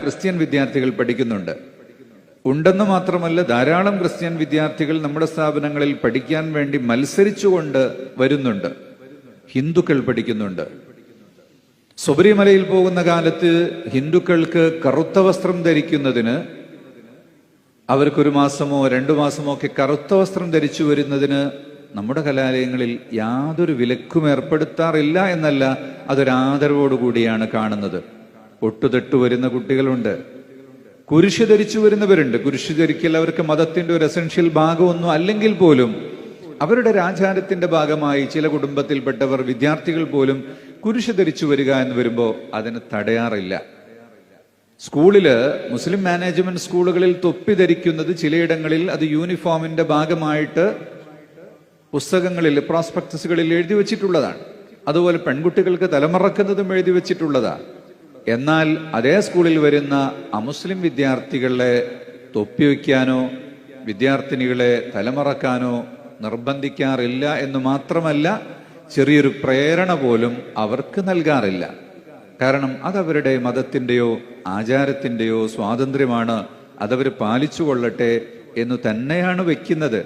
Christian വിദ്യാർത്ഥികൾ പഠിക്കുന്നുണ്ട്. ഉണ്ടെന്ന് മാത്രമല്ല, ധാരാളം ക്രിസ്ത്യൻ വിദ്യാർത്ഥികൾ നമ്മുടെ സ്ഥാപനങ്ങളിൽ പഠിക്കാൻ വേണ്ടി മത്സരിച്ചുകൊണ്ട് വരുന്നുണ്ട്. ഹിന്ദുക്കൾ പഠിക്കുന്നുണ്ട്. ശബരിമലയിൽ പോകുന്ന കാലത്ത് ഹിന്ദുക്കൾക്ക് കറുത്ത വസ്ത്രം ധരിക്കുന്നതിന്, അവർക്കൊരു മാസമോ 2 മാസമോ ഒക്കെ കറുത്ത വസ്ത്രം ധരിച്ചു വരുന്നതിന് നമ്മുടെ കലാലയങ്ങളിൽ യാതൊരു വിലക്കും ഏർപ്പെടുത്താറില്ല എന്നല്ല, അതൊരാദരവോടുകൂടിയാണ് കാണുന്നത്. ഒട്ടുതെട്ടു വരുന്ന കുട്ടികളുണ്ട്, കുരിശ് ധരിച്ചു വരുന്നവരുണ്ട്. കുരിശ് ധരിക്കൽ അവർക്ക് മതത്തിന്റെ ഒരു എസൻഷ്യൽ ഭാഗമൊന്നും അല്ലെങ്കിൽ പോലും അവരുടെ ആചാരത്തിന്റെ ഭാഗമായി ചില കുടുംബത്തിൽപ്പെട്ടവർ, വിദ്യാർത്ഥികൾ പോലും കുരിശ് ധരിച്ചു വരിക എന്ന് വരുമ്പോൾ അതിന് തടയാറില്ല. സ്കൂളില്, മുസ്ലിം മാനേജ്മെന്റ് സ്കൂളുകളിൽ തൊപ്പി ധരിക്കുന്നത് ചിലയിടങ്ങളിൽ അത് യൂണിഫോമിന്റെ ഭാഗമായിട്ട് പുസ്തകങ്ങളിൽ, പ്രോസ്പെക്ടസുകളിൽ എഴുതി വെച്ചിട്ടുള്ളതാണ്. അതുപോലെ പെൺകുട്ടികൾക്ക് തലമറക്കുന്നതും എഴുതി വെച്ചിട്ടുള്ളതാണ്. എന്നാൽ അതേ സ്കൂളിൽ വരുന്ന അമുസ്ലിം വിദ്യാർത്ഥികളെ തൊപ്പി വയ്ക്കാനോ വിദ്യാർത്ഥിനികളെ തലമറക്കാനോ നിർബന്ധിക്കാറില്ല എന്ന് മാത്രമല്ല, ചെറിയൊരു പ്രേരണ പോലും അവർക്ക് നൽകാറില്ല. കാരണം അതവരുടെ മതത്തിന്റെയോ ആചാരത്തിന്റെയോ സ്വാതന്ത്ര്യമാണ്, അതവർ പാലിച്ചു കൊള്ളട്ടെ എന്ന് തന്നെയാണ് വെക്കുന്നത്.